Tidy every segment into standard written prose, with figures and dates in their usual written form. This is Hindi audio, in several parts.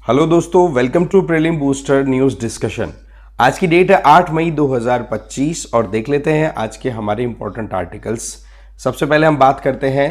हेलो दोस्तों, welcome to prelim booster news discussion. आज की डेट है 8 मई 2025 और देख लेते हैं आज के हमारे इंपॉर्टेंट आर्टिकल्स। सबसे पहले हम बात करते हैं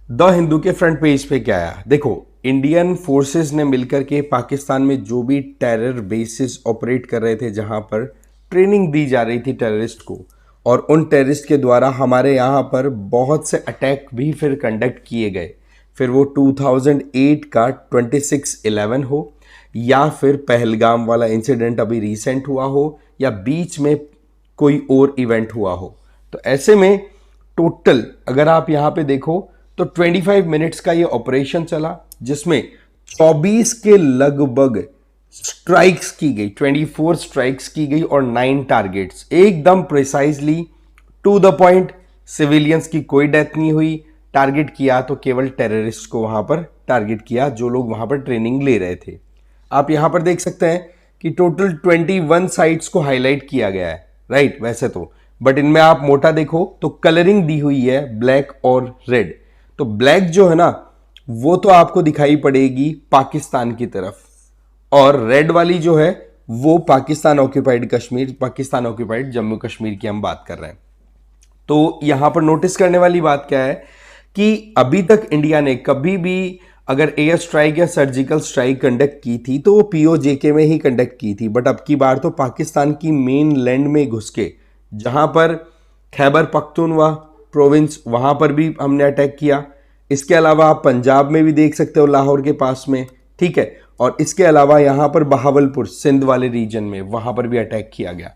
द हिंदू के फ्रंट पेज पे क्या आया। देखो, इंडियन फोर्सेस ने मिलकर के पाकिस्तान में जो भी टेरर बेसिस ऑपरेट कर रहे थे, जहां पर ट्रेनिंग दी जा रही थी टेररिस्ट को, और उन टेररिस्ट के द्वारा हमारे यहाँ पर बहुत से अटैक भी फिर कंडक्ट किए गए। फिर वो 2008 का 26/11 हो, या फिर पहलगाम वाला इंसिडेंट अभी रिसेंट हुआ हो, या बीच में कोई और इवेंट हुआ हो। तो ऐसे में टोटल अगर आप यहां पे देखो तो 25 मिनट्स का ये ऑपरेशन चला, जिसमें 24 के लगभग स्ट्राइक्स की गई, 24 स्ट्राइक्स की गई और 9 टारगेट्स, एकदम precisely to the point. Civilians की कोई डेथ नहीं हुई। टारगेट किया तो केवल टेररिस्ट को वहां पर टारगेट किया, जो लोग वहां पर ट्रेनिंग ले रहे थे। आप यहां पर देख सकते हैं कि टोटल 21 साइट्स को हाईलाइट किया गया है, राइट। वैसे तो बट इनमें आप मोटा देखो तो कलरिंग दी हुई है ब्लैक और रेड। तो ब्लैक जो है ना, वो तो आपको दिखाई पड़ेगी पाकिस्तान की तरफ, और रेड वाली जो है वो पाकिस्तान ऑक्यूपाइड कश्मीर, पाकिस्तान ऑक्यूपाइड जम्मू कश्मीर की हम बात कर रहे हैं। तो यहां पर नोटिस करने वाली बात क्या है कि अभी तक इंडिया ने कभी भी अगर एयर स्ट्राइक या सर्जिकल स्ट्राइक कंडक्ट की थी तो वो पीओजेके में ही कंडक्ट की थी। बट अब की बार तो पाकिस्तान की मेन लैंड में घुस के, जहां पर खैबर पख्तूनवा प्रोविंस, वहां पर भी हमने अटैक किया। इसके अलावा आप पंजाब में भी देख सकते हो, लाहौर के पास में, ठीक है। और इसके अलावा यहां पर बहावलपुर सिंध वाले रीजन में, वहां पर भी अटैक किया गया।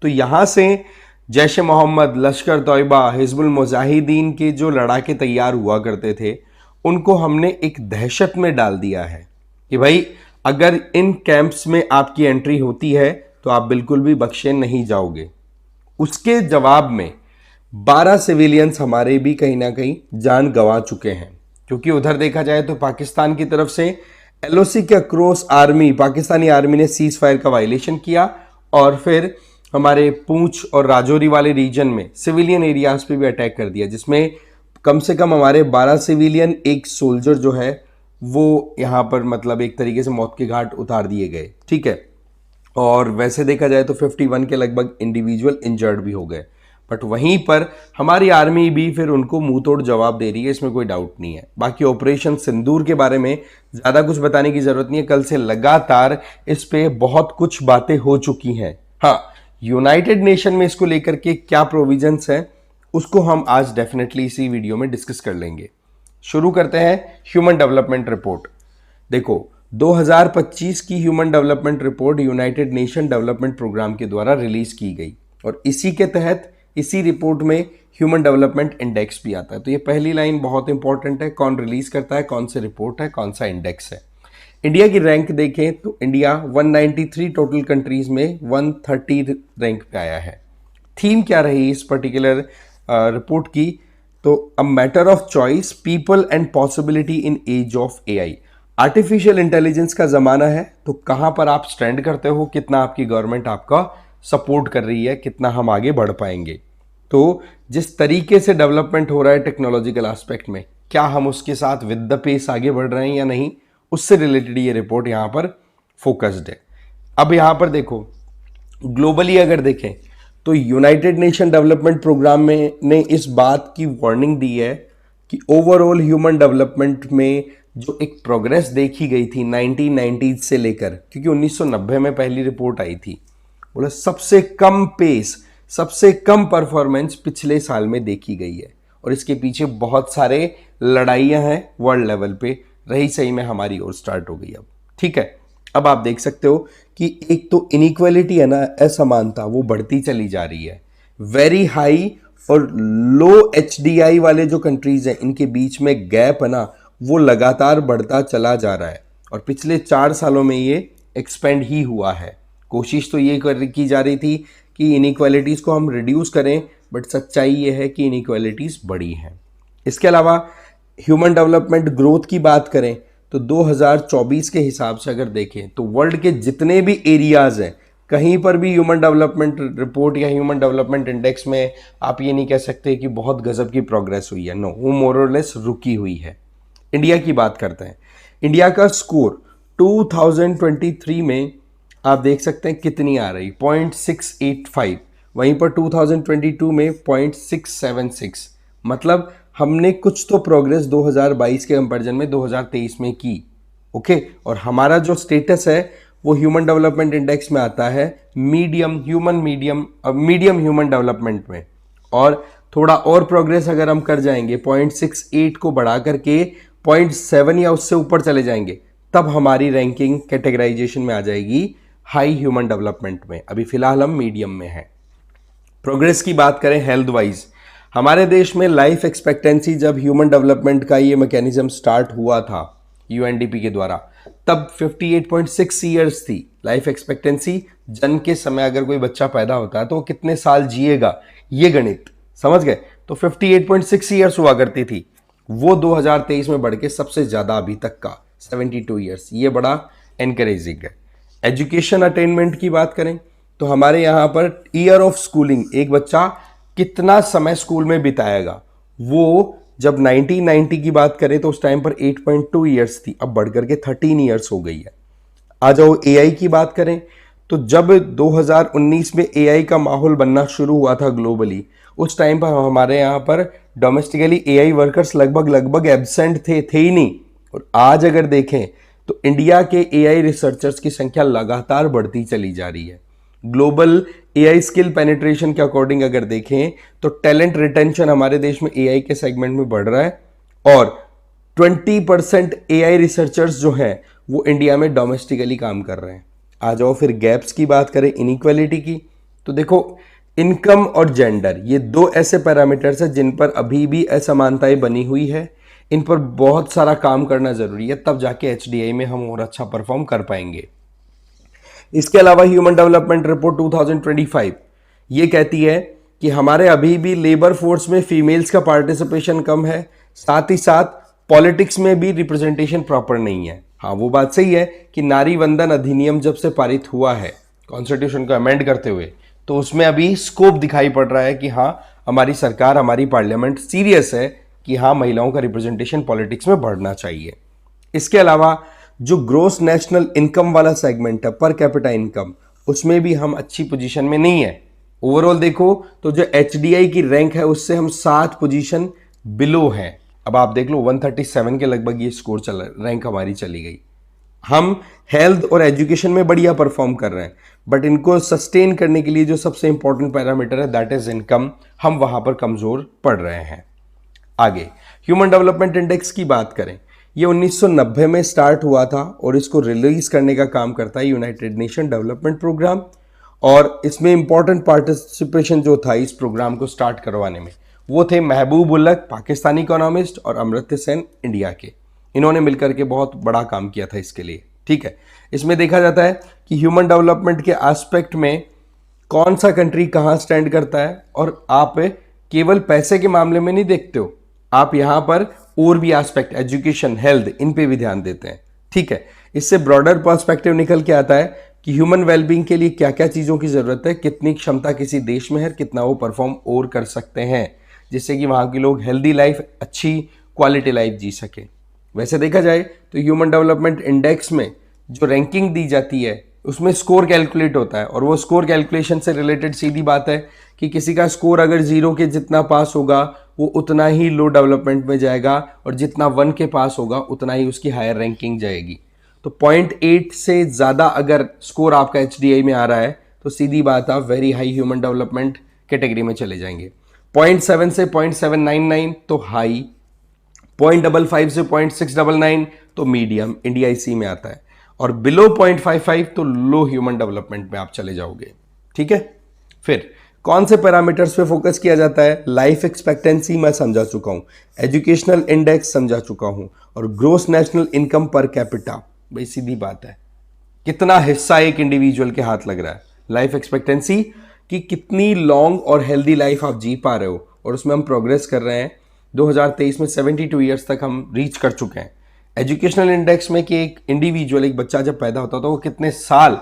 तो यहां से जैश ए मोहम्मद, लश्कर तौयबा, हिजबुल मुजाहिदीन के जो लड़ाके तैयार हुआ करते थे, उनको हमने एक दहशत में डाल दिया है कि भाई अगर इन कैंप्स में आपकी एंट्री होती है तो आप बिल्कुल भी बख्शे नहीं जाओगे। उसके जवाब में 12 सिविलियंस हमारे भी कहीं ना कहीं जान गंवा चुके हैं, क्योंकि उधर देखा जाए तो पाकिस्तान की तरफ से एलओसी के अक्रॉस आर्मी, पाकिस्तानी आर्मी ने सीज फायर का वायलेशन किया, और फिर हमारे पूंछ और राजौरी वाले रीजन में सिविलियन एरियाज पे भी अटैक कर दिया, जिसमें कम से कम हमारे 12 सिविलियन, एक सोल्जर जो है वो यहाँ पर मतलब एक तरीके से मौत के घाट उतार दिए गए, ठीक है। और वैसे देखा जाए तो 51 के लगभग इंडिविजुअल इंजर्ड भी हो गए। बट वहीं पर हमारी आर्मी भी फिर उनको मुंह तोड़ जवाब दे रही है, इसमें कोई डाउट नहीं है। बाकी ऑपरेशन सिंदूर के बारे में ज़्यादा कुछ बताने की ज़रूरत नहीं है, कल से लगातार इस पे बहुत कुछ बातें हो चुकी हैं। हाँ, यूनाइटेड नेशन में इसको लेकर के क्या प्रोविजंस हैं उसको हम आज डेफिनेटली इसी वीडियो में डिस्कस कर लेंगे। शुरू करते हैं ह्यूमन डेवलपमेंट रिपोर्ट। देखो, 2025 की human development report United Nation development programme के द्वारा रिलीज की गई, और इसी के तहत इसी रिपोर्ट में ह्यूमन डेवलपमेंट इंडेक्स भी आता है। तो ये पहली लाइन बहुत इंपॉर्टेंट है, कौन रिलीज करता है, कौन सी रिपोर्ट है, कौन सा इंडेक्स है। इंडिया की रैंक देखें तो इंडिया 193 टोटल कंट्रीज में 130 रैंक पे आया है। थीम क्या रही इस पर्टिकुलर रिपोर्ट की? तो a matter of choice, people and possibility in age of AI. Artificial intelligence का जमाना है, तो कहां पर आप स्टैंड करते हो, कितना आपकी गवर्नमेंट आपका सपोर्ट कर रही है, कितना हम आगे बढ़ पाएंगे। तो जिस तरीके से डेवलपमेंट हो रहा है टेक्नोलॉजिकल एस्पेक्ट में, क्या हम उसके साथ विद द पेस आगे बढ़ रहे हैं या नहीं, उससे रिलेटेड ये रिपोर्ट यहां पर फोकस्ड है। अब यहां पर देखो, ग्लोबली अगर देखें तो यूनाइटेड नेशन डेवलपमेंट प्रोग्राम में ने इस बात की वार्निंग दी है कि ओवरऑल ह्यूमन डेवलपमेंट में जो एक प्रोग्रेस देखी गई थी 1990 से लेकर, क्योंकि 1990 में पहली रिपोर्ट आई थी, बोला सबसे कम पेस, सबसे कम परफॉर्मेंस पिछले साल में देखी गई है। और इसके पीछे बहुत सारे लड़ाइयां हैं वर्ल्ड लेवल पे, रही सही में हमारी ओर स्टार्ट हो गई अब, ठीक है। अब आप देख सकते हो कि एक तो इनइक्वालिटी है ना, असमानता, वो बढ़ती चली जा रही है। वेरी हाई और लो एचडीआई वाले जो कंट्रीज हैं, इनके बीच में गैप है ना, वो लगातार बढ़ता चला जा रहा है, और पिछले 4 सालों में ये एक्सपेंड ही हुआ है। कोशिश तो ये की जा रही थी कि इनइक्वालिटीज़ को हम रिड्यूस करें, बट सच्चाई ये है कि इनइक्वालिटीज़ बढ़ी हैं। इसके अलावा ह्यूमन डेवलपमेंट ग्रोथ की बात करें तो 2024 के हिसाब से अगर देखें तो वर्ल्ड के जितने भी एरियाज हैं, कहीं पर भी ह्यूमन डेवलपमेंट रिपोर्ट या ह्यूमन डेवलपमेंट इंडेक्स में आप ये नहीं कह सकते कि बहुत गजब की प्रोग्रेस हुई है। नो, वो मोर और लेस रुकी हुई है। इंडिया की बात करते हैं। इंडिया का स्कोर 2023 में आप देख सकते हैं कितनी आ रही, 0.685। वहीं पर 2022 में 0.676। मतलब हमने कुछ तो प्रोग्रेस 2022 के कंपैरिजन में 2023 में की। ओके, और हमारा जो स्टेटस है वो ह्यूमन डेवलपमेंट इंडेक्स में आता है मीडियम ह्यूमन डेवलपमेंट में। और थोड़ा और प्रोग्रेस अगर हम कर जाएंगे, 0.68 को बढ़ा करके 0.7 या उससे ऊपर चले जाएंगे, तब हमारी रैंकिंग कैटेगराइजेशन में आ जाएगी हाई ह्यूमन डेवलपमेंट में। अभी फिलहाल हम मीडियम में हैं। प्रोग्रेस की बात करें हेल्थ वाइज, हमारे देश में लाइफ एक्सपेक्टेंसी जब ह्यूमन डेवलपमेंट का ये मैकेनिज्म स्टार्ट हुआ था यूएनडीपी के द्वारा, तब 58.6 ईयर्स थी लाइफ एक्सपेक्टेंसी। जन्म के समय अगर कोई बच्चा पैदा होता है तो वो कितने साल जिएगा, ये गणित समझ गए। तो 58.6 ईयर्स हुआ करती थी, वो 2023 में बढ़ के सबसे ज्यादा अभी तक का 72 ईयर्स। ये बड़ा एनकरेजिंग है। एजुकेशन अटेनमेंट की बात करें तो हमारे यहाँ पर ईयर ऑफ स्कूलिंग, एक बच्चा कितना समय स्कूल में बिताएगा, वो जब 1990 की बात करें तो उस टाइम पर 8.2 ईयर्स थी, अब बढ़कर के 13 ईयर्स हो गई है। आ जाओ एआई की बात करें तो जब 2019 में एआई का माहौल बनना शुरू हुआ था ग्लोबली, उस टाइम पर हमारे यहाँ पर डोमेस्टिकली एआई वर्कर्स लगभग एब्सेंट थे ही नहीं। और आज अगर देखें तो इंडिया के एआई रिसर्चर्स की संख्या लगातार बढ़ती चली जा रही है। ग्लोबल एआई स्किल पेनिट्रेशन के अकॉर्डिंग अगर देखें तो टैलेंट रिटेंशन हमारे देश में एआई के सेगमेंट में बढ़ रहा है, और 20% एआई रिसर्चर्स जो हैं वो इंडिया में डोमेस्टिकली काम कर रहे हैं। आ जाओ फिर गैप्स की बात करें, इनइक्वालिटी की, तो देखो इनकम और जेंडर ये दो ऐसे पैरामीटर्स हैं जिन पर अभी भी असमानताएं बनी हुई है। इन पर बहुत सारा काम करना जरूरी है, तब जाके एचडीआई में हम और अच्छा परफॉर्म कर पाएंगे। इसके अलावा ह्यूमन डेवलपमेंट रिपोर्ट 2025 ये कहती है कि हमारे अभी भी लेबर फोर्स में फीमेल्स का पार्टिसिपेशन कम है, साथ ही साथ पॉलिटिक्स में भी रिप्रेजेंटेशन प्रॉपर नहीं है। हाँ, वो बात सही है कि नारी वंदन अधिनियम जब से पारित हुआ है कॉन्स्टिट्यूशन को अमेंड करते हुए, तो उसमें अभी स्कोप दिखाई पड़ रहा है कि हाँ हमारी सरकार, हमारी पार्लियामेंट सीरियस है कि हाँ महिलाओं का रिप्रेजेंटेशन पॉलिटिक्स में बढ़ना चाहिए। इसके अलावा जो ग्रोस नेशनल इनकम वाला सेगमेंट है, पर कैपिटा इनकम, उसमें भी हम अच्छी पोजीशन में नहीं है। ओवरऑल देखो तो जो एचडीआई की रैंक है उससे हम 7 पोजीशन बिलो हैं। अब आप देख लो 137 के लगभग ये स्कोर चला, रैंक हमारी चली गई। हम हेल्थ और एजुकेशन में बढ़िया परफॉर्म कर रहे हैं, बट इनको सस्टेन करने के लिए जो सबसे इंपॉर्टेंट पैरामीटर है दैट इज इनकम, हम वहां पर कमजोर पड़ रहे हैं। आगे ह्यूमन डेवलपमेंट इंडेक्स की बात करें, ये 1990 में स्टार्ट हुआ था और इसको रिलीज करने का काम करता है यूनाइटेड नेशन डेवलपमेंट प्रोग्राम। और इसमें इंपॉर्टेंट पार्टिसिपेशन जो था इस प्रोग्राम को स्टार्ट करवाने में, वो थे महबूब उलक पाकिस्तानी इकोनॉमिस्ट और अमर्त्य सेन इंडिया के। इन्होंने मिलकर के बहुत बड़ा काम किया था इसके लिए। ठीक है, इसमें देखा जाता है कि ह्यूमन डेवलपमेंट के एस्पेक्ट में कौन सा कंट्री कहाँ स्टैंड करता है, और आप केवल पैसे के मामले में नहीं देखते हो, आप यहां पर और भी एस्पेक्ट, एजुकेशन, हेल्थ, इन पे भी ध्यान देते हैं। ठीक है, इससे ब्रॉडर पर्सपेक्टिव निकल के आता है कि ह्यूमन वेलबींग के लिए क्या क्या चीजों की जरूरत है, कितनी क्षमता किसी देश में है, कितना वो परफॉर्म और कर सकते हैं जिससे कि वहां के लोग हेल्दी लाइफ, अच्छी क्वालिटी लाइफ जी सके। वैसे देखा जाए तो ह्यूमन डेवलपमेंट इंडेक्स में जो रैंकिंग दी जाती है उसमें स्कोर कैलकुलेट होता है, और वो स्कोर कैलकुलेशन से रिलेटेड सीधी बात है कि किसी का स्कोर अगर 0 के जितना पास होगा वो उतना ही लो डेवलपमेंट में जाएगा, और जितना 1 के पास होगा उतना ही उसकी हायर रैंकिंग जाएगी। तो 0.8 से ज़्यादा अगर स्कोर आपका एचडीआई में आ रहा है तो सीधी बात आप very high human development category में चले जाएंगे। 0.7 से 0.799 तो हाई, 0.55 से 0.699 तो मीडियम, इंडिया इसी में आता है, और बिलो 0.55 तो लो ह्यूमन डेवलपमेंट में आप चले जाओगे। ठीक है, फिर कौन से पैरामीटर्स पे फोकस किया जाता है? लाइफ एक्सपेक्टेंसी मैं समझा चुका हूं, एजुकेशनल इंडेक्स समझा चुका हूं, और gross national income per capita. भाई सीधी बात है, कितना हिस्सा एक इंडिविजुअल के हाथ लग रहा है। लाइफ एक्सपेक्टेंसी कि कितनी लॉन्ग और हेल्दी लाइफ आप जी पा रहे हो, और उसमें हम प्रोग्रेस कर रहे हैं। 2023 में 72 ईयर्स तक हम रीच कर चुके हैं। एजुकेशनल इंडेक्स में कि एक इंडिविजुअल, एक बच्चा जब पैदा होता है तो वो कितने साल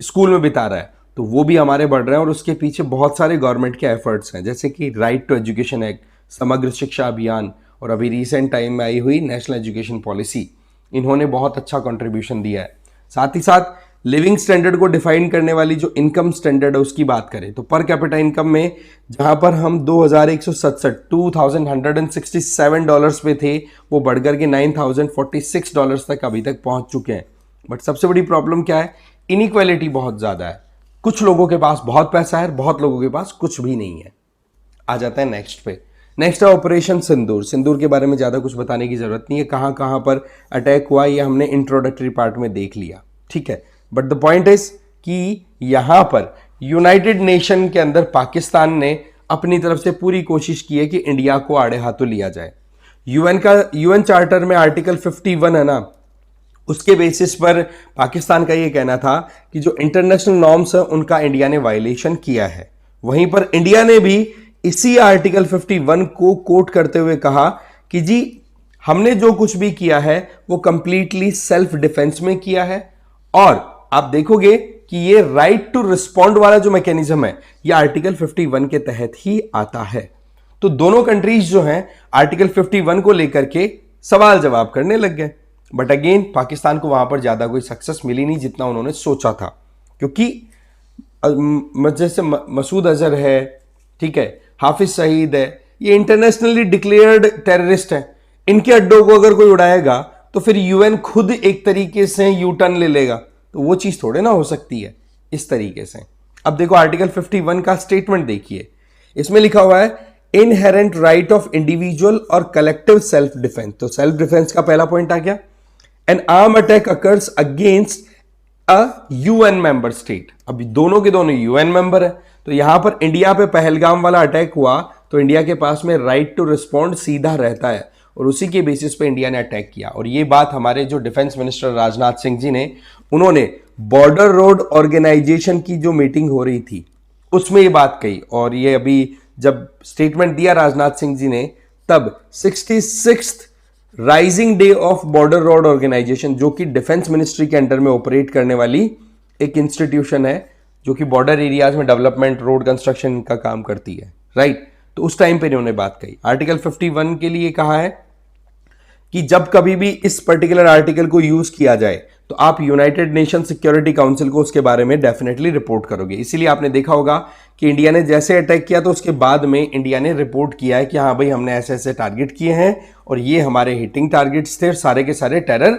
स्कूल में बिता रहा है, तो वो भी हमारे बढ़ रहे हैं, और उसके पीछे बहुत सारे गवर्नमेंट के एफर्ट्स हैं, जैसे कि राइट टू एजुकेशन एक्ट, समग्र शिक्षा अभियान, और अभी रिसेंट टाइम में आई हुई नेशनल एजुकेशन पॉलिसी। इन्होंने बहुत अच्छा कंट्रीब्यूशन दिया है। साथ ही साथ लिविंग स्टैंडर्ड को डिफाइन करने वाली जो इनकम स्टैंडर्ड है उसकी बात करें तो पर कैपिटा इनकम में जहां पर हम 2167 डॉलर्स पे थे, वो बढ़कर के 9046 डॉलर्स तक अभी तक पहुंच चुके हैं। बट सबसे बड़ी प्रॉब्लम क्या है, इनइक्वालिटी बहुत ज्यादा है। कुछ लोगों के पास बहुत पैसा है, बहुत लोगों के पास कुछ भी नहीं है। आ जाता है नेक्स्ट पे। नेक्स्ट है ऑपरेशन सिंदूर। सिंदूर के बारे में ज्यादा कुछ बताने की जरूरत नहीं है, कहां कहां पर अटैक हुआ ये हमने इंट्रोडक्टरी पार्ट में देख लिया, ठीक है। बट द पॉइंट इज कि यहां पर यूनाइटेड नेशन के अंदर पाकिस्तान ने अपनी तरफ से पूरी कोशिश की है कि इंडिया को आड़े हाथों लिया जाए। यूएन चार्टर में आर्टिकल 51 है ना, उसके बेसिस पर पाकिस्तान का यह कहना था कि जो इंटरनेशनल नॉर्म्स है उनका इंडिया ने वायलेशन किया है। वहीं पर इंडिया ने भी इसी आर्टिकल 51 को कोट करते हुए कहा कि जी हमने जो कुछ भी किया है वो कंप्लीटली सेल्फ डिफेंस में किया है, और आप देखोगे कि ये राइट टू रिस्पॉन्ड वाला जो मैकेनिज्म है ये आर्टिकल 51 के तहत ही आता है। तो दोनों कंट्रीज जो हैं आर्टिकल 51 को लेकर के सवाल जवाब करने लग गए। बट अगेन पाकिस्तान को वहां पर ज्यादा कोई सक्सेस मिली नहीं जितना उन्होंने सोचा था, क्योंकि जैसे मसूद अजहर है, ठीक है, हाफिज सईद है, ये इंटरनेशनली डिक्लेयर्ड टेररिस्ट है। इनके अड्डों को अगर कोई उड़ाएगा तो फिर यूएन खुद एक तरीके से यू टर्न ले लेगा, तो वो चीज थोड़े ना हो सकती है इस तरीके से। अब देखो आर्टिकल 51 का स्टेटमेंट देखिए, इसमें लिखा हुआ है इनहेरेंट राइट ऑफ इंडिविजुअल और कलेक्टिव सेल्फ डिफेंस। तो सेल्फ डिफेंस का पहला पॉइंट आ गया। N arm attack occurs against a UN member state. अभी दोनों के दोनों यूएन मेंबर है, तो यहां पर इंडिया पे पहलगाम वाला अटैक हुआ तो इंडिया के पास में राइट टू रिस्पॉन्ड सीधा रहता है, और उसी के बेसिस पे इंडिया ने अटैक किया। और ये बात हमारे जो डिफेंस मिनिस्टर राजनाथ सिंह जी ने, उन्होंने बॉर्डर रोड ऑर्गेनाइजेशन की जो मीटिंग हो रही थी उसमें ये बात कही। और ये अभी जब स्टेटमेंट दिया राजनाथ सिंह जी ने, तब 66th raising day of border road organisation, जो कि डिफेंस मिनिस्ट्री के अंडर में ऑपरेट करने वाली एक इंस्टीट्यूशन है जो कि बॉर्डर एरियाज में डेवलपमेंट, रोड कंस्ट्रक्शन का काम करती है, राइट। तो उस टाइम पे इन्होंने बात कही। आर्टिकल 51 के लिए कहा है कि जब कभी भी इस पर्टिकुलर आर्टिकल को यूज किया जाए तो आप यूनाइटेड नेशन सिक्योरिटी काउंसिल को उसके बारे में डेफिनेटली रिपोर्ट करोगे। इसीलिए आपने देखा होगा कि इंडिया ने जैसे अटैक किया तो उसके बाद में इंडिया ने रिपोर्ट किया है कि हाँ भाई हमने ऐसे ऐसे टारगेट किए हैं और ये हमारे हिटिंग टारगेट्स थे और सारे के सारे टेरर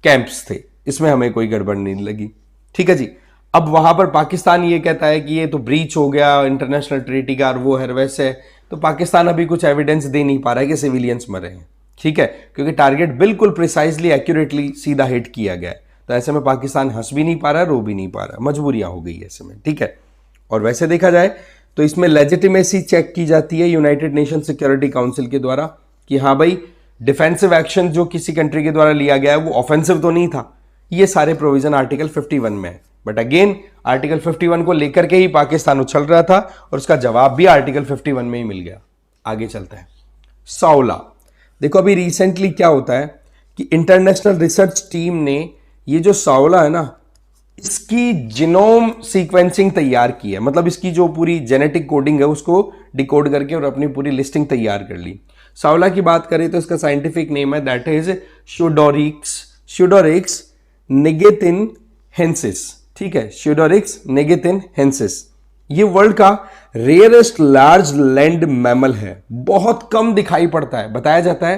कैंप्स थे, इसमें हमें कोई गड़बड़ नहीं लगी, ठीक है जी। अब वहां पर पाकिस्तान ये कहता है कि ये तो ब्रीच हो गया इंटरनेशनल ट्रीटी का और वो है वैसे, तो पाकिस्तान अभी कुछ एविडेंस दे नहीं पा रहा है कि सिविलियंस मरे हैं, ठीक है, क्योंकि टारगेट बिल्कुल प्रिसाइजली एक्यूरेटली सीधा हिट किया गया है। तो ऐसे में पाकिस्तान हंस भी नहीं पा रहा, रो भी नहीं पा रहा, मजबूरियां हो गई ऐसे में, ठीक है। और वैसे देखा जाए तो इसमें लेजिटिमेसी चेक की जाती है यूनाइटेड नेशन सिक्योरिटी काउंसिल के द्वारा कि हाँ भाई डिफेंसिव एक्शन जो किसी कंट्री के द्वारा लिया गया है वो ऑफेंसिव तो नहीं था। ये सारे प्रोविजन आर्टिकल 51 में है। बट अगेन आर्टिकल 51 को लेकर के ही पाकिस्तान उछल रहा था और उसका जवाब भी आर्टिकल 51 में ही मिल गया। आगे चलते हैं। साउला, देखो अभी रिसेंटली क्या होता है कि इंटरनेशनल रिसर्च टीम ने ये जो साउला है ना, इसकी जीनोम सीक्वेंसिंग तैयार की है, मतलब इसकी जो पूरी जेनेटिक कोडिंग है उसको डिकोड करके और अपनी पूरी लिस्टिंग तैयार कर ली। साउला की बात करें तो इसका साइंटिफिक नेम है दैट इज श्यूडोरिक्स नेगेथिनहेंसिस, ठीक है, श्यूडोरिक्स नेगेथिनहेंसिस। ये वर्ल्ड का रेयरेस्ट लार्ज लैंड मैमल है, बहुत कम दिखाई पड़ता है। बताया जाता है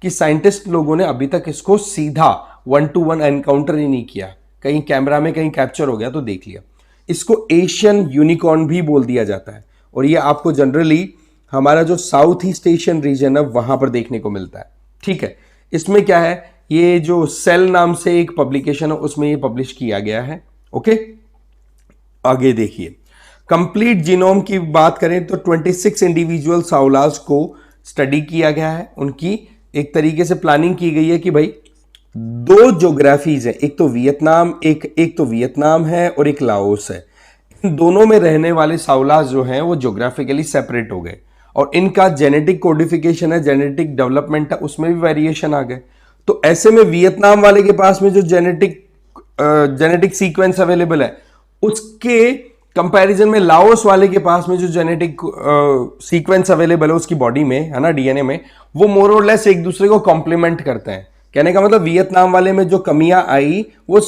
कि साइंटिस्ट लोगों ने अभी तक इसको सीधा 1-to-1 एनकाउंटर ही नहीं किया, कहीं कैमरा में कहीं कैप्चर हो गया तो देख लिया। इसको एशियन यूनिकॉर्न भी बोल दिया जाता है और ये आपको जनरली हमारा जो साउथ ईस्ट एशियन रीजन है वहां पर देखने को मिलता है, ठीक है। इसमें क्या है, ये जो सेल नाम से एक पब्लिकेशन है उसमें ये पब्लिश किया गया है, ओके। आगे देखिए, कंप्लीट जीनोम की बात करें तो 26 इंडिविजुअल साउलास को स्टडी किया गया है। उनकी एक तरीके से प्लानिंग की गई है कि भाई दो ज्योग्राफीज है, एक तो वियतनाम है और एक लाओस है। इन दोनों में रहने वाले साउलास जो हैं वो ज्योग्राफिकली सेपरेट हो गए और इनका जेनेटिक कोडिफिकेशन है, जेनेटिक डेवलपमेंट है, उसमें भी वेरिएशन आ गए। तो ऐसे में वियतनाम वाले के पास में जो जेनेटिक सीक्वेंस अवेलेबल है उसके कंपैरिजन में लाओस वाले के पास में जो जेनेटिक सीक्वेंस अवेलेबल है उसकी बॉडी में, है ना, डीएनए में, वो मोर और लेस एक दूसरे को कॉम्प्लीमेंट करते हैं। कहने का मतलब वियतनाम वाले में जो कमियां आई वो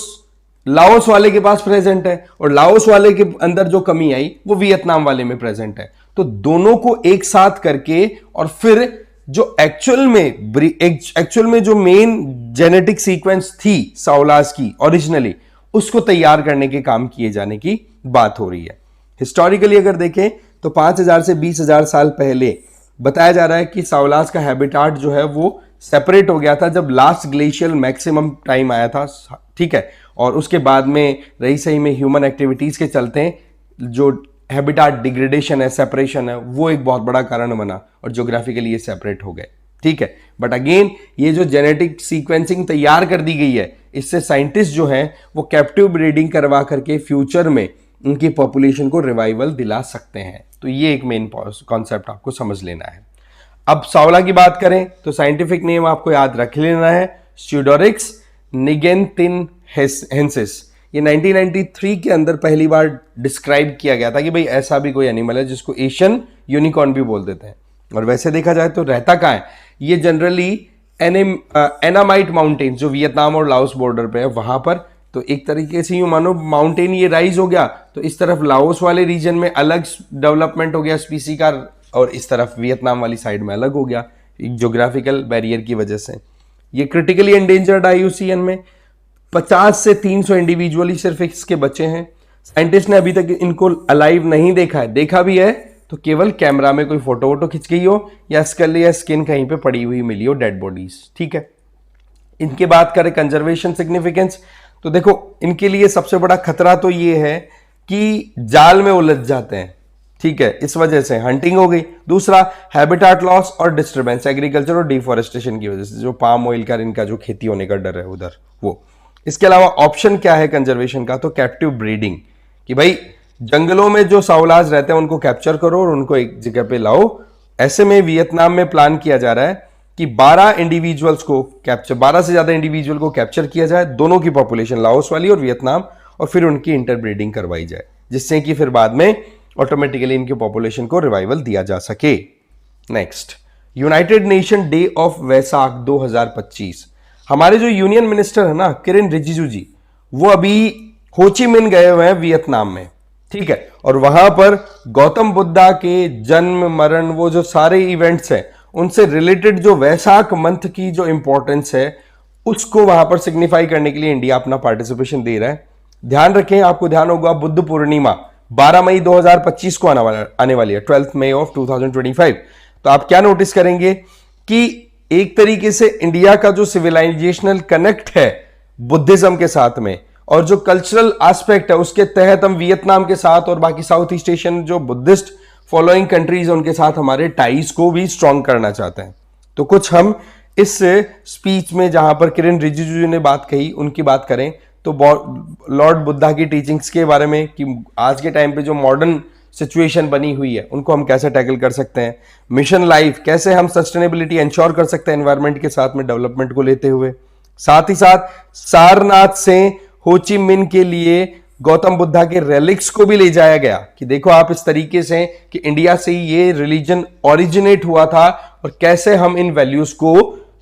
लाओस वाले के पास प्रेजेंट है, और लाओस वाले के अंदर जो कमी आई वो वियतनाम वाले में प्रेजेंट है। तो दोनों को एक साथ करके और फिर जो एक्चुअल में जो मेन जेनेटिक सीक्वेंस थी साओलास की ओरिजिनली, उसको तैयार करने के काम किए जाने की बात हो रही है। हिस्टोरिकली अगर देखें तो 5000 से 20,000 साल पहले बताया जा रहा है कि साओलास का हैबिटाट जो है वो सेपरेट हो गया था जब लास्ट ग्लेशियल मैक्सिमम टाइम आया था, ठीक है। और उसके बाद में रही सही में ह्यूमन एक्टिविटीज के चलते जो हैबिटाट डिग्रेडेशन है, सेपरेशन है, वो एक बहुत बड़ा कारण बना और ज्योग्राफिकली ये सेपरेट हो गए, ठीक है। बट अगेन ये जो जेनेटिक सीक्वेंसिंग तैयार कर दी गई है, इससे साइंटिस्ट जो हैं वो कैप्टिव ब्रीडिंग करवा करके फ्यूचर में उनकी पॉपुलेशन को रिवाइवल दिला सकते हैं। तो ये एक मेन कॉन्सेप्ट आपको समझ लेना है। अब सावला की बात करें तो साइंटिफिक नेम आपको याद रख लेना है, स्यूडोरिक्स निगेंथिनहेंसिस। ये 1993 के अंदर पहली बार डिस्क्राइब किया गया था कि भाई ऐसा भी कोई एनिमल है जिसको एशियन यूनिकॉर्न भी बोल देते हैं। और वैसे देखा जाए तो रहता कहाँ है ये, जनरली एनामाइट माउंटेन जो वियतनाम और लाओस बॉर्डर पे है वहां पर। तो एक तरीके से यूं मानो माउंटेन ये राइज हो गया तो इस तरफ लाओस वाले रीजन में अलग डेवलपमेंट हो गया स्पीसी का, और इस तरफ वियतनाम वाली साइड में अलग हो गया ज्योग्राफिकल बैरियर की वजह से। ये क्रिटिकली एंडेंजर्ड IUCN में 50 से 300 इंडिविजुअली सिर्फ इसके बच्चे हैं। साइंटिस्ट ने अभी तक इनको अलाइव नहीं देखा है, देखा भी है तो केवल कैमरा में कोई फोटो वोटो खिंच गई हो या स्कल या स्किन कहीं पे पड़ी हुई मिली हो, डेड बॉडीज, ठीक है। इनकी बात करें कंजर्वेशन सिग्निफिकेंस, तो देखो इनके लिए सबसे बड़ा खतरा तो ये है कि जाल में उलझ जाते हैं, ठीक है, इस वजह से हंटिंग हो गई। दूसरा हैबिटाट लॉस और डिस्टर्बेंस, एग्रीकल्चर और डिफॉरेस्टेशन की वजह से जो पाम ऑयल का इनका जो खेती होने का डर है उधर वो। इसके अलावा ऑप्शन क्या है कंजर्वेशन का, तो कैप्टिव ब्रीडिंग, कि भाई जंगलों में जो सावलाज रहते हैं उनको कैप्चर करो और उनको एक जगह पे लाओ। ऐसे में वियतनाम में प्लान किया जा रहा है कि 12 इंडिविजुअल्स को कैप्चर, 12 से ज्यादा इंडिविजुअल को कैप्चर किया जाए, दोनों की पॉपुलेशन लाओस वाली और वियतनाम, और फिर उनकी इंटरब्रीडिंग करवाई जाए, जिससे कि फिर बाद में ऑटोमेटिकली इनकी पॉपुलेशन को रिवाइवल दिया जा सके। Next, United nation day of Vaisakh 2025। हमारे जो यूनियन मिनिस्टर है ना किरेन रिजिजू जी, वो अभी होची मिन गए हुए हैं वियतनाम में, ठीक है। और वहां पर गौतम बुद्धा के जन्म मरण वो जो सारे इवेंट्स हैं उनसे रिलेटेड जो वैसाख मंथ की जो इंपॉर्टेंस है उसको वहां पर सिग्निफाई करने के लिए इंडिया अपना पार्टिसिपेशन दे रहा है। ध्यान रखें, आपको ध्यान होगा बुद्ध पूर्णिमा 12 मई 2025 को आने वाली है, 12 मई ऑफ 2025। तो आप क्या नोटिस करेंगे कि एक तरीके से इंडिया का जो सिविलाइजेशनल कनेक्ट है बुद्धिज्म के साथ में और जो कल्चरल एस्पेक्ट है उसके तहत हम वियतनाम के साथ और बाकी साउथ ईस्ट एशियन जो बुद्धिस्ट फॉलोइंग कंट्रीज है उनके साथ हमारे टाइज को भी स्ट्रॉन्ग करना चाहते हैं। तो कुछ हम इस स्पीच में जहां पर किरेन रिजिजू ने बात कही उनकी बात करें तो लॉर्ड बुद्धा की टीचिंग्स के बारे में कि आज के टाइम पे जो मॉडर्न सिचुएशन बनी हुई है उनको हम कैसे टैकल कर सकते हैं, मिशन लाइफ कैसे हम सस्टेनेबिलिटी इंश्योर कर सकते हैं एनवायरनमेंट के साथ में डेवलपमेंट को लेते हुए। साथ ही साथ सारनाथ से होची मिन के लिए गौतम बुद्धा के रेलिक्स को भी ले जाया गया कि देखो आप इस तरीके से कि इंडिया से ये रिलीजन ओरिजिनेट हुआ था और कैसे हम इन वैल्यूज को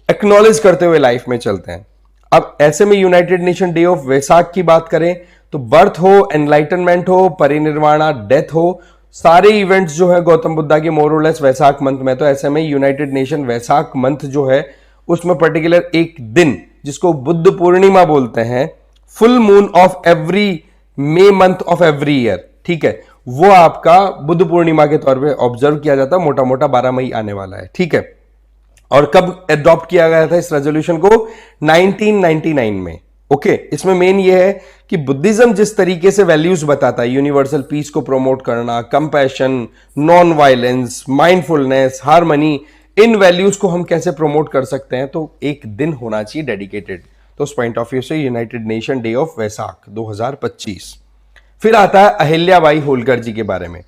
एक्नॉलेज करते हुए लाइफ में चलते हैं। अब ऐसे में United nation day of Vaisakh की बात करें तो बर्थ हो, एनलाइटनमेंट हो, परिनिर्वाणा, डेथ हो, सारे इवेंट्स जो है गौतम बुद्धा के मोर और लेस वैसाख मंथ में। तो ऐसे में यूनाइटेड नेशन वैसाख मंथ जो है उसमें पर्टिकुलर एक दिन जिसको बुद्ध पूर्णिमा बोलते हैं, full moon of every May month of every year, ठीक है, वो आपका बुद्ध पूर्णिमा के तौर पे ऑब्जर्व किया जाता है। मोटा मोटा 12 मई आने वाला है, ठीक है। और कब एडॉप्ट किया गया था इस रेजोल्यूशन को? 1999 में, ओके। इसमें मेन ये है कि बुद्धिज्म जिस तरीके से वैल्यूज बताता है, यूनिवर्सल पीस को प्रमोट करना, compassion, non violence, mindfulness, harmony, इन वैल्यूज को हम कैसे प्रमोट कर सकते हैं, तो एक दिन होना चाहिए डेडिकेटेड। तो उस पॉइंट ऑफ व्यू से United nation day of Vaisakh 2025। फिर आता है अहिल्याबाई होलकर जी के बारे में।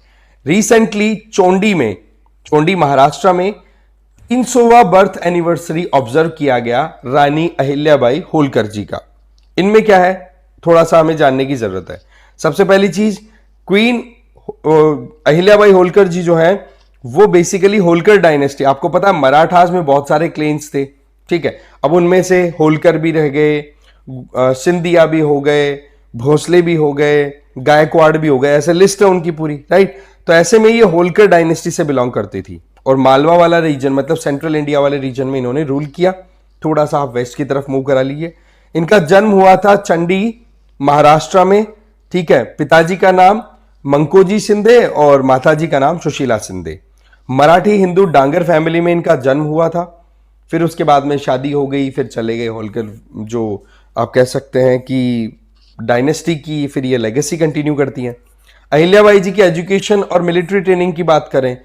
रिसेंटली चोंडी महाराष्ट्र में 300वां बर्थ एनिवर्सरी ऑब्जर्व किया गया रानी अहिल्याबाई होलकर जी का। इनमें क्या है थोड़ा सा हमें जानने की जरूरत है। सबसे पहली चीज, क्वीन अहिल्याबाई होलकर जी जो है वो बेसिकली होलकर डायनेस्टी, आपको पता है मराठास में बहुत सारे क्लेन्स थे, ठीक है, अब उनमें से होलकर भी रह गए, सिंधिया भी हो गए, भोसले भी हो गए, गायकवाड़ भी हो गए, ऐसे लिस्ट है उनकी पूरी, राइट। तो ऐसे में ये होलकर डायनेस्टी से बिलोंग करती थी और मालवा वाला रीजन मतलब सेंट्रल इंडिया वाले रीजन में इन्होंने रूल किया। थोड़ा सा आप वेस्ट की तरफ मूव करा लीजिए। इनका जन्म हुआ था चंडी महाराष्ट्र में, ठीक है। पिताजी का नाम मंकोजी शिंदे और माताजी का नाम सुशीला शिंदे। मराठी हिंदू डांगर फैमिली में इनका जन्म हुआ था, फिर उसके बाद में शादी हो गई, फिर चले गए होलकर, जो आप कह सकते हैं कि डायनेस्टी की फिर ये लेगेसी कंटिन्यू करती हैं। अहिल्याबाई जी की एजुकेशन और मिलिट्री ट्रेनिंग की बात करें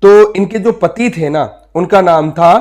तो इनके जो पति थे ना, उनका नाम था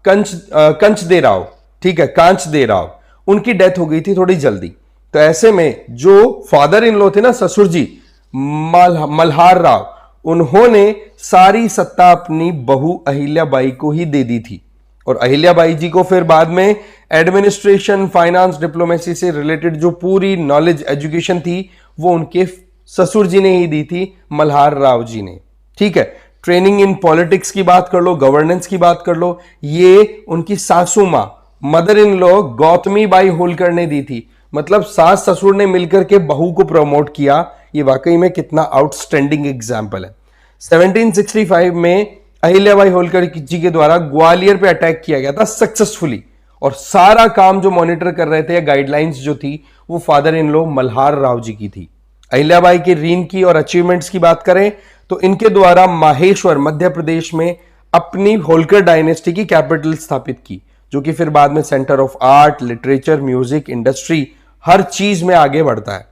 कंचदे राव, ठीक है, कांचदे राव। उनकी डेथ हो गई थी थोड़ी जल्दी। तो ऐसे में जो फादर इन लॉ थे ना, ससुर जी मल्हार राव, उन्होंने सारी सत्ता अपनी बहू अहिल्याबाई को ही दे दी थी। और अहिल्याबाई जी को फिर बाद में एडमिनिस्ट्रेशन, फाइनेंस, डिप्लोमेसी से रिलेटेड जो पूरी नॉलेज, एजुकेशन थी वो उनके ससुर जी ने ही दी थी, मल्हार राव जी ने, ठीक है। ट्रेनिंग इन पॉलिटिक्स की बात कर लो, गवर्नेंस की बात कर लो, ये उनकी सासू मां, mother in law Gautami Bai Holkar ने दी थी। मतलब सास ससुर ने मिलकर के बहू को प्रमोट किया। ये वाकई में कितना आउटस्टैंडिंग एग्जाम्पल है। 1765 में अहिल्याबाई होलकर जी के द्वारा ग्वालियर पे अटैक किया गया था सक्सेसफुली, और सारा काम जो मॉनिटर कर रहे थे या गाइडलाइंस जो थी वो father in law Malhar Rao ji की थी। अहिल्याबाई के रीन की और अचीवमेंट्स की बात करें तो इनके द्वारा माहेश्वर मध्य प्रदेश में अपनी होलकर डायनेस्टी की कैपिटल स्थापित की, जो कि फिर बाद में centre of art, literature, music, industry, हर चीज में आगे बढ़ता है।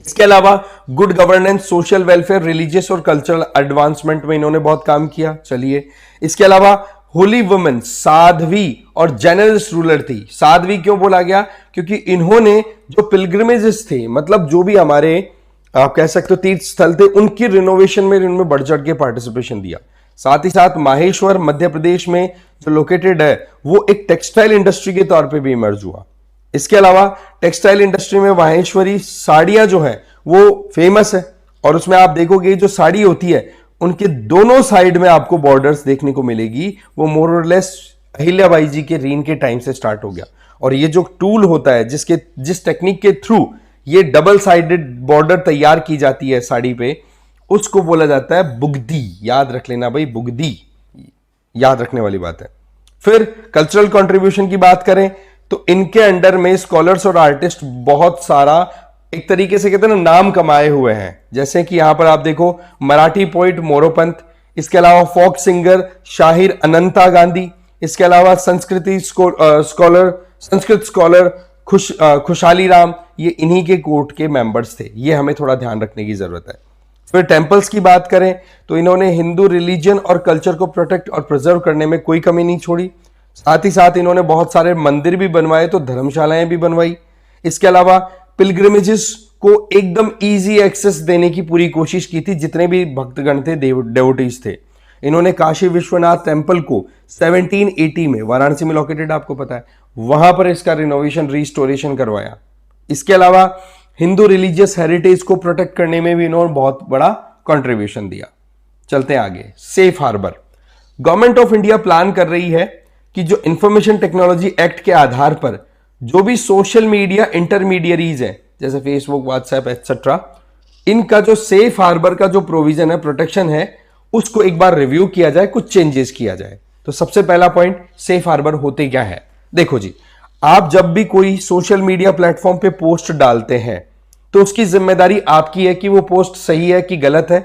इसके अलावा good governance, social welfare, religious और कल्चरल एडवांसमेंट में इन्होंने बहुत काम किया। चलिए, इसके अलावा होली वुमेन, साध्वी और जेनरस रूलर थी। साध्वी क्यों बोला गया? क्योंकि इन्होंने जो पिलग्रिमेजेस थे, मतलब जो भी हमारे आप कह सकते हो तीर्थ स्थल थे, उनकी रिनोवेशन में इन्होंने बढ़ चढ़ के पार्टिसिपेशन दिया। साथ ही साथ माहेश्वर मध्य प्रदेश में जो लोकेटेड है वो एक टेक्सटाइल इंडस्ट्री के तौर पे भी इमर्ज हुआ। इसके अलावा टेक्सटाइल इंडस्ट्री में माहेश्वरी साड़ियां जो है वो फेमस है, और उसमें आप देखोगे जो साड़ी होती है उनके दोनों साइड में आपको बॉर्डर्स देखने को मिलेगी। वो मोर और लेस अहिल्याबाई जी के रीन के टाइम से स्टार्ट हो गया। और ये जो टूल होता है, जिस टेक्निक के थ्रू ये डबल साइडेड बॉर्डर तैयार की जाती है साड़ी पे, उसको बोला जाता है बुगदी। याद रख लेना भाई, बुगदी याद रखने वाली बात है। फिर कल्चरल कंट्रीब्यूशन की बात करें तो इनके अंडर में स्कॉलर्स और आर्टिस्ट बहुत सारा एक तरीके से कहते हैं ना नाम कमाए हुए हैं। जैसे कि यहां पर आप देखो मराठी पोइट मोरोपंत, इसके अलावा फोक सिंगर शाहिर अनंता गांधी, इसके अलावा संस्कृत स्कॉलर खुशहाली राम, ये इन्हीं के कोर्ट के मेंबर्स थे। ये हमें थोड़ा ध्यान रखने की जरूरत है। फिर टेंपल्स की बात करें तो इन्होंने हिंदू रिलीजन और कल्चर को प्रोटेक्ट और प्रिजर्व करने में कोई कमी नहीं छोड़ी। साथ ही साथ इन्होंने बहुत सारे मंदिर भी बनवाए, तो धर्मशालाएं भी बनवाई। इसके अलावा पिलग्रिमेजेस को एकदम इजी एक्सेस देने की पूरी कोशिश की थी। जितने भी भक्तगण थे, डेवोटीज थे, इन्होंने काशी विश्वनाथ टेम्पल को 1780 में वाराणसी में लोकेटेड, आपको पता है, वहां पर इसका रिनोवेशन, रिस्टोरेशन करवाया। इसके अलावा हिंदू रिलीजियस हेरिटेज को प्रोटेक्ट करने में भी इन्होंने बहुत बड़ा कंट्रीब्यूशन दिया। चलते हैं आगे। Safe harbour. Government of India plan कर रही है कि जो इंफॉर्मेशन टेक्नोलॉजी एक्ट के आधार पर जो भी सोशल मीडिया इंटरमीडियरीज है, जैसे फेसबुक, व्हाट्सएप एक्सेट्रा, इनका जो सेफ हार्बर का जो प्रोविजन है, प्रोटेक्शन है, उसको एक बार रिव्यू किया जाए, कुछ चेंजेस किया जाए। तो सबसे पहला पॉइंट, सेफ हार्बर होते क्या है? देखो जी, आप जब भी कोई सोशल मीडिया प्लेटफॉर्म पे पोस्ट डालते हैं तो उसकी जिम्मेदारी आपकी है कि वो पोस्ट सही है कि गलत है,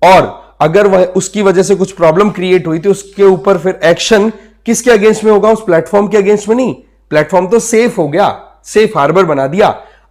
और अगर वह उसकी वजह से कुछ प्रॉब्लम क्रिएट हुई तो उसके ऊपर फिर एक्शन किसके अगेंस्ट में होगा? उस प्लेटफॉर्म के अगेंस्ट में नहीं। प्लेटफॉर्म तो सेफ हो गया, सेफ हार्बर बना दिया।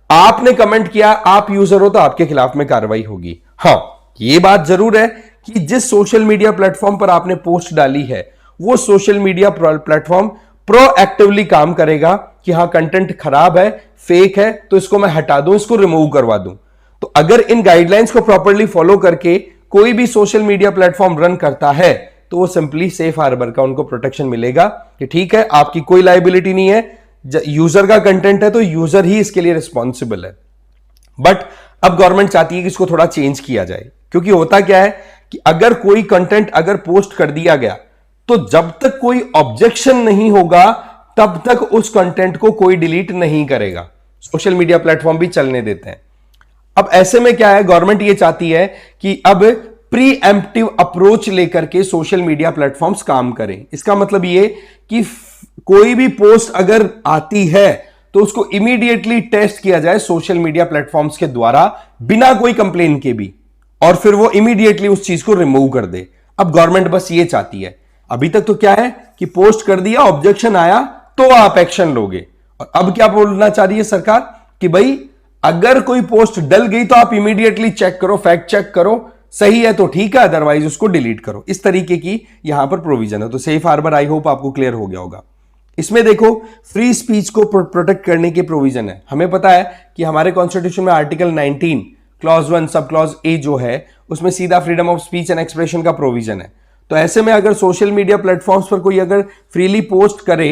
आपने कमेंट किया, आप यूजर हो, तो आपके खिलाफ में कार्रवाई होगी। हां, यह बात जरूर है कि जिस सोशल मीडिया प्लेटफॉर्म पर आपने पोस्ट डाली है वो सोशल मीडिया प्लेटफॉर्म प्रोएक्टिवली काम करेगा कि हाँ, कंटेंट खराब है, फेक है, तो इसको मैं हटा दूं, इसको रिमूव करवा दूं। तो अगर इन गाइडलाइंस को प्रॉपरली फॉलो करके कोई भी सोशल मीडिया प्लेटफॉर्म रन करता है तो वो सिंपली सेफ हार्बर का उनको प्रोटेक्शन मिलेगा कि ठीक है, आपकी कोई लायबिलिटी नहीं है, यूजर का कंटेंट है तो यूजर ही इसके लिए रिस्पॉन्सिबल है। बट अब गवर्नमेंट चाहती है कि इसको थोड़ा चेंज किया जाए, क्योंकि होता क्या है कि अगर कोई कंटेंट अगर पोस्ट कर दिया गया तो जब तक कोई ऑब्जेक्शन नहीं होगा तब तक उस कंटेंट को कोई डिलीट नहीं करेगा। सोशल मीडिया प्लेटफॉर्म भी चलने देते हैं। अब ऐसे में क्या है, गवर्नमेंट ये चाहती है कि अब प्री एम्प्टिव अप्रोच लेकर के सोशल मीडिया प्लेटफॉर्म्स काम करें। इसका मतलब ये कि कोई भी पोस्ट अगर आती है तो उसको इमीडिएटली टेस्ट किया जाए सोशल मीडिया प्लेटफॉर्म्स के द्वारा, बिना कोई कंप्लेन के भी, और फिर वो इमीडिएटली उस चीज को रिमूव कर दे। अब गवर्नमेंट बस ये चाहती है। अभी तक तो क्या है कि पोस्ट कर दिया, ऑब्जेक्शन आया तो आप एक्शन लोगे, और अब क्या बोलना चाह रही है सरकार कि भाई अगर कोई पोस्ट डल गई तो आप इमीडिएटली चेक करो, फैक्ट चेक करो, सही है तो ठीक है, अदरवाइज उसको डिलीट करो। इस तरीके की यहां पर प्रोविजन है। तो सेफ हार्बर आई होप आपको क्लियर हो गया होगा। इसमें देखो फ्री स्पीच को प्रोटेक्ट करने के प्रोविजन है। हमें पता है कि हमारे कॉन्स्टिट्यूशन में article 19 clause 1 sub clause A जो है उसमें सीधा freedom of speech and expression का प्रोविजन है। तो ऐसे में अगर सोशल मीडिया प्लेटफॉर्म्स पर कोई अगर फ्रीली पोस्ट करे,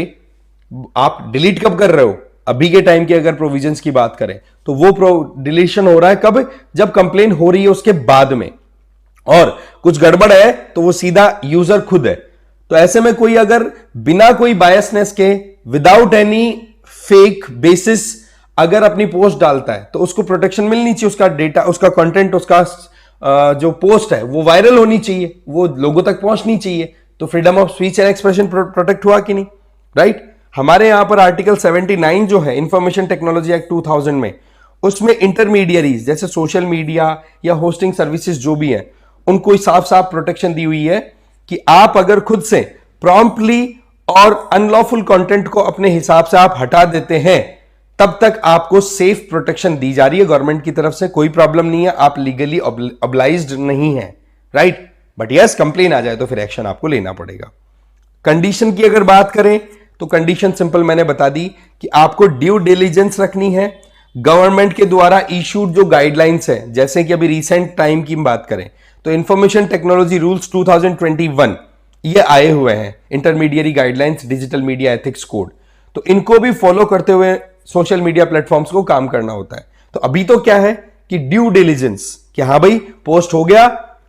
आप डिलीट कब कर रहे हो, अभी के टाइम के अगर प्रोविजंस की बात करें तो वो डिलीशन हो रहा है कब, जब कंप्लेन हो रही है उसके बाद में, और कुछ गड़बड़ है तो वो सीधा यूजर खुद है। तो ऐसे में कोई अगर बिना कोई बायसनेस के, विदाउट एनी फेक बेसिस अगर अपनी पोस्ट डालता है तो उसको प्रोटेक्शन मिलनी चाहिए। उसका डेटा, उसका कंटेंट, उसका जो पोस्ट है वो वायरल होनी चाहिए, वो लोगों तक पहुंचनी चाहिए। तो freedom of speech and expression protect हुआ कि नहीं, राइट। हमारे यहां पर आर्टिकल 79 जो है इंफॉर्मेशन टेक्नोलॉजी एक्ट 2000 में, उसमें इंटरमीडियरीज जैसे सोशल मीडिया या होस्टिंग सर्विसेज जो भी हैं उनको साफ साफ प्रोटेक्शन दी हुई है कि आप अगर खुद से प्रॉम्प्टली और अनलॉफुल कंटेंट को अपने हिसाब से आप हटा देते हैं तब तक आपको सेफ प्रोटेक्शन दी जा रही है गवर्नमेंट की तरफ से, कोई प्रॉब्लम नहीं है, आप लीगली ऑब्लाइज्ड नहीं है, राइट। बट यस, कंप्लेन आ जाए तो फिर एक्शन आपको लेना पड़ेगा। कंडीशन की अगर बात करें तो कंडीशन सिंपल मैंने बता दी कि आपको ड्यू डिलिजेंस रखनी है। गवर्नमेंट के द्वारा इशूड जो गाइडलाइंस है, जैसे कि अभी रिसेंट टाइम की बात करें तो इंफॉर्मेशन टेक्नोलॉजी रूल्स 2021 ये आए हुए हैं, intermediary guidelines, digital media ethics code. तो इनको भी फॉलो करते हुए सोशल मीडिया प्लेटफॉर्म्स को काम करना होता है। तो अभी तो क्या है कि ड्यू डिलिजेंस, कि हाँ भाई पोस्ट हो गया,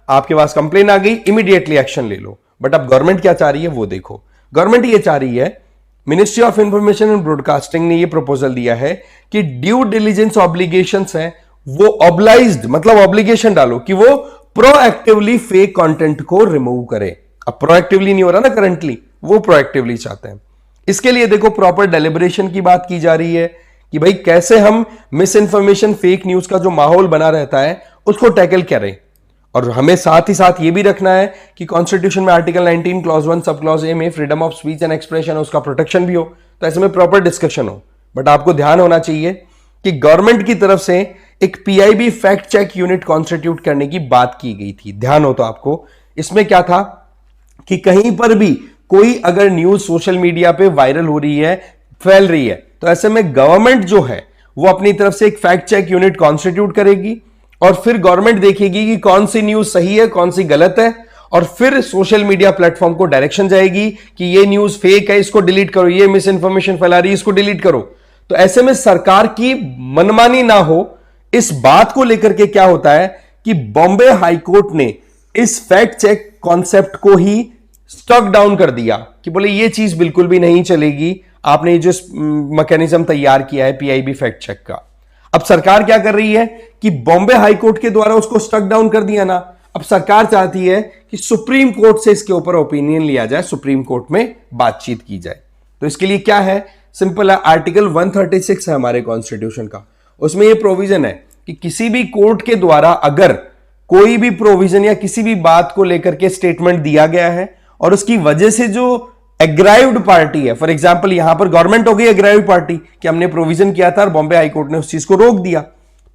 आपके पास कंप्लेन आ गई, इमीडिएटली एक्शन ले लो। बट अब गवर्नमेंट क्या चाह रही है वो देखो। गवर्नमेंट ये चाह रही है, ministry of information and broadcasting ने ये प्रपोजल दिया है कि ड्यू डिलिजेंस ऑब्लिगेशंस है वो ऑब्लाइज्ड, मतलब ऑब्लिगेशन डालो कि वो प्रोएक्टिवली फेक कंटेंट को रिमूव करे। अब प्रोएक्टिवली नहीं हो रहा ना करंटली, वो प्रोएक्टिवली चाहते हैं। इसके लिए देखो प्रॉपर डेलिब्रेशन की बात की जा रही है कि भाई कैसे हम मिस इन्फॉर्मेशन, फेक न्यूज का जो माहौल बना रहता है उसको टैकल करें। और हमें साथ ही साथ ये भी रखना है कि कॉन्स्टिट्यूशन में article 19 clause 1 sub clause A में freedom of speech and expression है, उसका प्रोटेक्शन भी हो। तो ऐसे में प्रॉपर डिस्कशन हो। बट आपको ध्यान होना चाहिए कि गवर्नमेंट की तरफ से एक PIB fact check unit constitute करने की बात की गई थी। ध्यान हो तो आपको, इसमें क्या था कि कहीं पर भी कोई अगर न्यूज सोशल मीडिया पे वायरल हो रही है, फैल रही है, तो ऐसे में गवर्नमेंट जो है वो अपनी तरफ से एक फैक्ट चेक यूनिट कॉन्स्टिट्यूट करेगी और फिर गवर्नमेंट देखेगी कि कौन सी न्यूज सही है, कौन सी गलत है, और फिर सोशल मीडिया प्लेटफॉर्म को डायरेक्शन जाएगी कि ये न्यूज फेक है, इसको डिलीट करो, ये मिस इन्फॉर्मेशन फैला रही है, इसको डिलीट करो। तो ऐसे में सरकार की मनमानी ना हो, इस बात को लेकर के क्या होता है कि बॉम्बे हाईकोर्ट ने इस फैक्ट चेक कॉन्सेप्ट को ही स्टॉक डाउन कर दिया कि बोले ये चीज बिल्कुल भी नहीं चलेगी, आपने जो मैकेनिज्म तैयार किया है पीआईबी फैक्ट चेक का। अब सरकार क्या कर रही है कि बॉम्बे हाईकोर्ट के द्वारा उसको स्टक डाउन कर दिया ना, अब सरकार चाहती है कि सुप्रीम कोर्ट से इसके ऊपर ओपिनियन लिया जाए, सुप्रीम कोर्ट में बातचीत की जाए। तो इसके लिए क्या है, सिंपल है, आर्टिकल 136 है हमारे कॉन्स्टिट्यूशन का, उसमें यह प्रोविजन है कि किसी भी कोर्ट के द्वारा अगर कोई भी प्रोविजन या किसी भी बात को लेकर के स्टेटमेंट दिया गया है और उसकी वजह से जो एग्राइव्ड पार्टी है, फॉर एग्जांपल यहां पर गवर्नमेंट हो गई एग्राइव्ड पार्टी कि हमने प्रोविजन किया था और बॉम्बे हाईकोर्ट ने उस चीज को रोक दिया,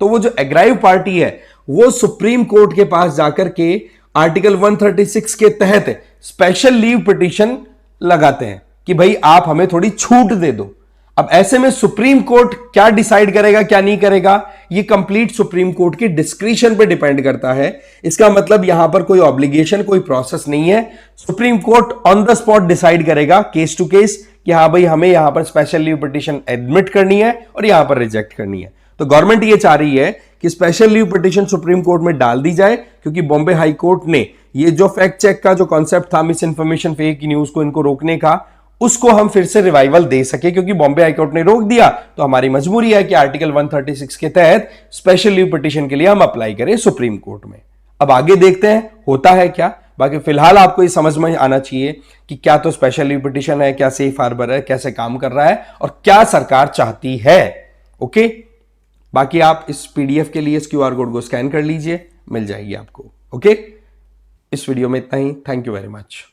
तो वो जो एग्राइव पार्टी है वो सुप्रीम कोर्ट के पास जाकर के आर्टिकल 136 के तहत स्पेशल लीव पिटीशन लगाते हैं कि भाई आप हमें थोड़ी छूट दे दो। अब ऐसे में सुप्रीम कोर्ट क्या डिसाइड करेगा क्या नहीं करेगा, ये कंप्लीट सुप्रीम कोर्ट की डिस्क्रिशन पे डिपेंड करता है। इसका मतलब यहां पर कोई ऑब्लिगेशन, कोई प्रोसेस नहीं है, supreme court on the spot decide करेगा केस टू केस कि हाँ भाई हमें यहां पर स्पेशल लीव पिटीशन एडमिट करनी है और यहां पर रिजेक्ट करनी है। तो गवर्नमेंट ये चाह रही है कि special leave petition supreme court में डाल दी जाए, क्योंकि बॉम्बे हाई कोर्ट ने ये जो फैक्ट चेक का जो कॉन्सेप्ट था मिस इन्फॉर्मेशन, फेक न्यूज को इनको रोकने का, उसको हम फिर से रिवाइवल दे सके, क्योंकि बॉम्बे हाईकोर्ट ने रोक दिया तो हमारी मजबूरी है कि आर्टिकल 136 के तहत स्पेशल लीव पिटीशन के लिए हम अप्लाई करें सुप्रीम कोर्ट में। अब आगे देखते हैं होता है क्या। बाकी फिलहाल आपको ये समझ में आना चाहिए कि क्या तो स्पेशल लीव पिटीशन है, क्या सेफ हार्बर है, कैसे काम कर रहा है और क्या सरकार चाहती है। ओके, बाकी आप इस पीडीएफ के लिए इस क्यूआर कोड को स्कैन कर लीजिए, मिल जाएगी आपको। ओके, इस वीडियो में इतना ही। Thank you very much.